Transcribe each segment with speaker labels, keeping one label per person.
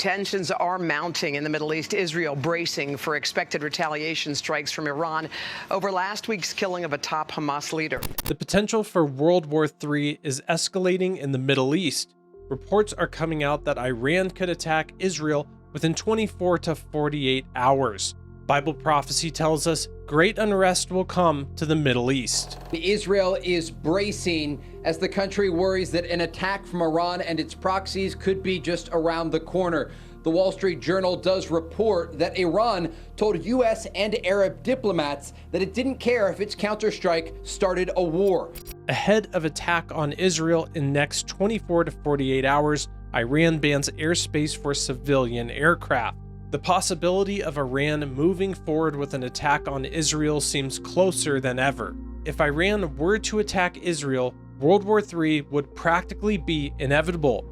Speaker 1: Tensions are mounting in the Middle East. Israel bracing for expected retaliation strikes from Iran over last week's killing of a top Hamas leader.
Speaker 2: The potential for World War III is escalating in the Middle East. Reports are coming out that Iran could attack Israel within 24 to 48 hours. Bible prophecy tells us great unrest will come to the Middle East.
Speaker 3: Israel is bracing as the country worries that an attack from Iran and its proxies could be just around the corner. The Wall Street Journal does report that Iran told U.S. and Arab diplomats that it didn't care if its counterstrike started a war.
Speaker 2: Ahead of attack on Israel in next 24 to 48 hours, Iran bans airspace for civilian aircraft. The possibility of Iran moving forward with an attack on Israel seems closer than ever. If Iran were to attack Israel, World War III would practically be inevitable.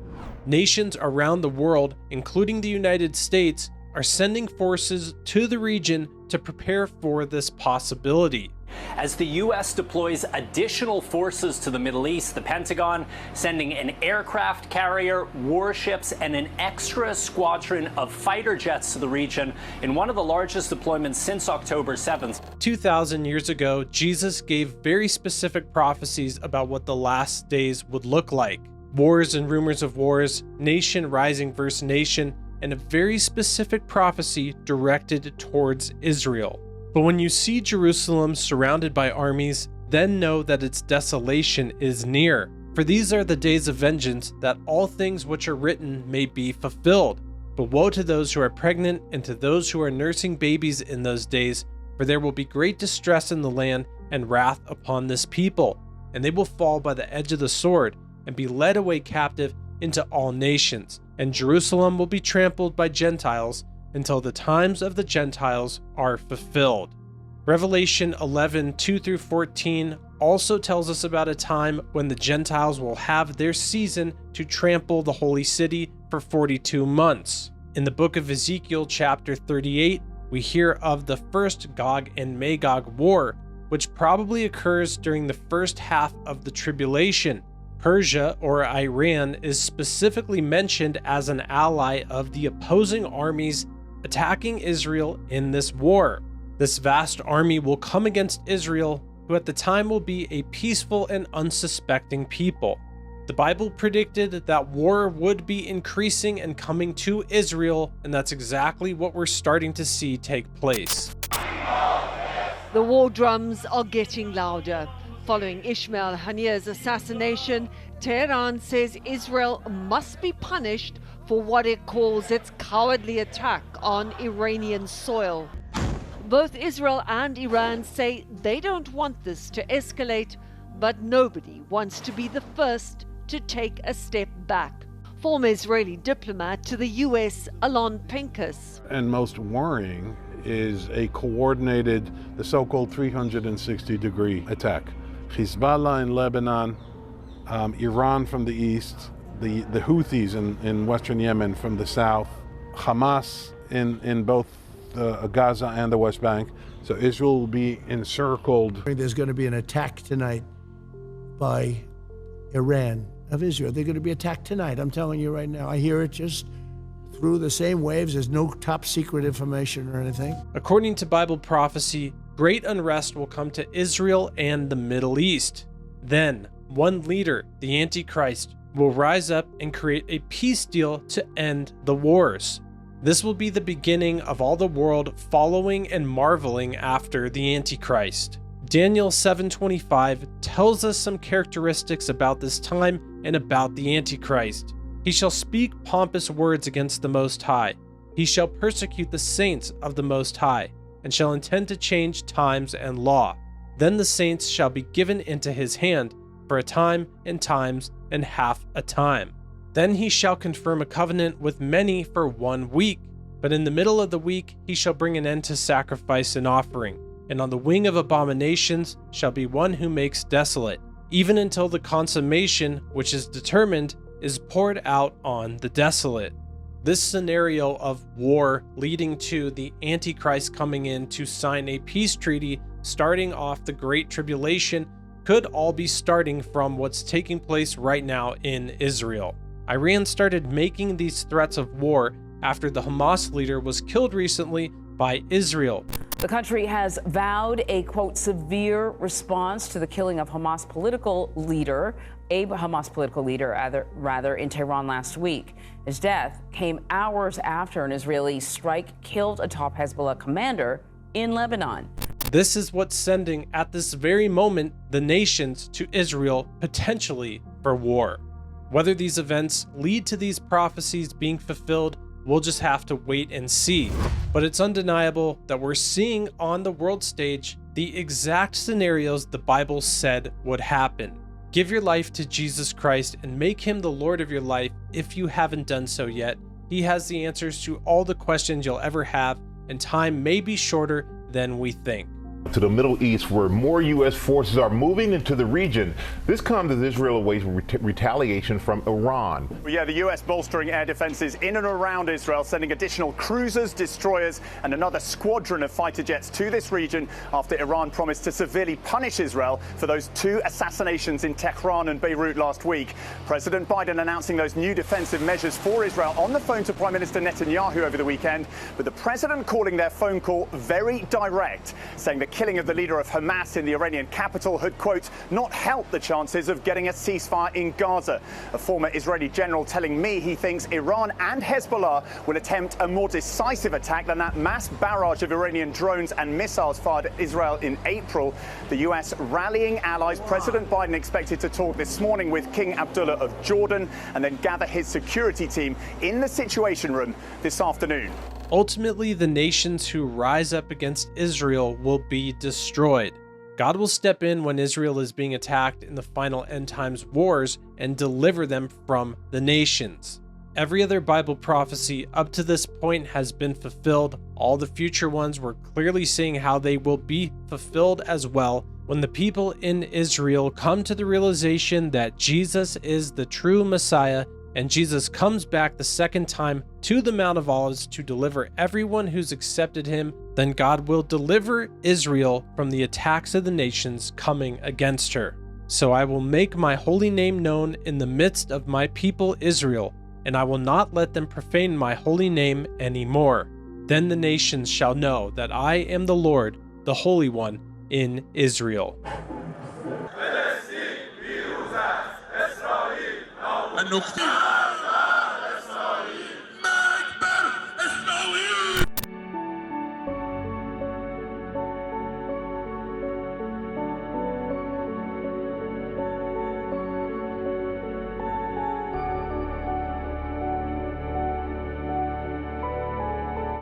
Speaker 2: Nations around the world, including the United States, are sending forces to the region to prepare for this possibility.
Speaker 4: As the U.S. deploys additional forces to the Middle East, the Pentagon sending an aircraft carrier, warships, and an extra squadron of fighter jets to the region in one of the largest deployments since October 7th.
Speaker 2: 2,000 years ago, Jesus gave very specific prophecies about what the last days would look like. Wars and rumors of wars, nation rising versus nation, and a very specific prophecy directed towards Israel. But when you see Jerusalem surrounded by armies, then know that its desolation is near. For these are the days of vengeance, that all things which are written may be fulfilled. But woe to those who are pregnant and to those who are nursing babies in those days, for there will be great distress in the land and wrath upon this people, and they will fall by the edge of the sword and be led away captive into all nations. And Jerusalem will be trampled by Gentiles until the times of the Gentiles are fulfilled. Revelation 11:2-14 also tells us about a time when the Gentiles will have their season to trample the holy city for 42 months. In the book of Ezekiel chapter 38, we hear of the first Gog and Magog war, which probably occurs during the first half of the tribulation. Persia, or Iran, is specifically mentioned as an ally of the opposing armies attacking Israel in this war. This vast army will come against Israel, who at the time will be a peaceful and unsuspecting people. The Bible predicted that war would be increasing and coming to Israel, and that's exactly what we're starting to see take place.
Speaker 5: The war drums are getting louder. Following Ismail Haniyeh's assassination, Tehran says Israel must be punished for what it calls its cowardly attack on Iranian soil. Both Israel and Iran say they don't want this to escalate, but nobody wants to be the first to take a step back. Former Israeli diplomat to the US, Alon Pincus.
Speaker 6: And most worrying is a coordinated, the so-called 360-degree attack. Hezbollah in Lebanon, Iran from the east, the Houthis in western Yemen from the south, Hamas in both Gaza and the West Bank. So Israel will be encircled.
Speaker 7: There's going to be an attack tonight by Iran of Israel. They're going to be attacked tonight, I'm telling you right now. I hear it just through the same waves. There's no top secret information or anything.
Speaker 2: According to Bible prophecy, great unrest will come to Israel and the Middle East. Then, one leader, the Antichrist, will rise up and create a peace deal to end the wars. This will be the beginning of all the world following and marveling after the Antichrist. Daniel 7:25 tells us some characteristics about this time and about the Antichrist. He shall speak pompous words against the Most High. He shall persecute the saints of the Most High, and shall intend to change times and law. Then the saints shall be given into his hand for a time and times and half a time. Then he shall confirm a covenant with many for 1 week. But in the middle of the week he shall bring an end to sacrifice and offering. And on the wing of abominations shall be one who makes desolate, even until the consummation which is determined is poured out on the desolate. This scenario of war leading to the Antichrist coming in to sign a peace treaty starting off the Great Tribulation could all be starting from what's taking place right now in Israel. Iran started making these threats of war after the Hamas leader was killed recently by Israel.
Speaker 8: The country has vowed a, quote, severe response to the killing of a Hamas political leader in Tehran last week. His death came hours after an Israeli strike killed a top Hezbollah commander in Lebanon.
Speaker 2: This is what's sending, at this very moment, the nations to Israel potentially for war. Whether these events lead to these prophecies being fulfilled, we'll just have to wait and see. But it's undeniable that we're seeing on the world stage the exact scenarios the Bible said would happen. Give your life to Jesus Christ and make him the Lord of your life if you haven't done so yet. He has the answers to all the questions you'll ever have, and time may be shorter than we think.
Speaker 9: To the Middle East, where more U.S. forces are moving into the region. This comes as Israel awaits retaliation from Iran.
Speaker 10: Well, yeah, the U.S. bolstering air defenses in and around Israel, sending additional cruisers, destroyers, and another squadron of fighter jets to this region after Iran promised to severely punish Israel for those 2 assassinations in Tehran and Beirut last week. President Biden announcing those new defensive measures for Israel on the phone to Prime Minister Netanyahu over the weekend, with the president calling their phone call very direct, saying the killing of the leader of Hamas in the Iranian capital had, quote, not helped the chances of getting a ceasefire in Gaza. A former Israeli general telling me he thinks Iran and Hezbollah will attempt a more decisive attack than that mass barrage of Iranian drones and missiles fired at Israel in April. The U.S. rallying allies. President Biden expected to talk this morning with King Abdullah of Jordan and then gather his security team in the Situation Room this afternoon.
Speaker 2: Ultimately, the nations who rise up against Israel will be destroyed. God will step in when Israel is being attacked in the final end times wars and deliver them from the nations. Every other Bible prophecy up to this point has been fulfilled. All the future ones we're clearly seeing how they will be fulfilled as well when the people in Israel come to the realization that Jesus is the true Messiah and Jesus comes back the second time to the Mount of Olives to deliver everyone who's accepted him. Then God will deliver Israel from the attacks of the nations coming against her. So I will make my holy name known in the midst of my people Israel, and I will not let them profane my holy name anymore. Then the nations shall know that I am the Lord, the Holy One in Israel.
Speaker 11: הנוקבים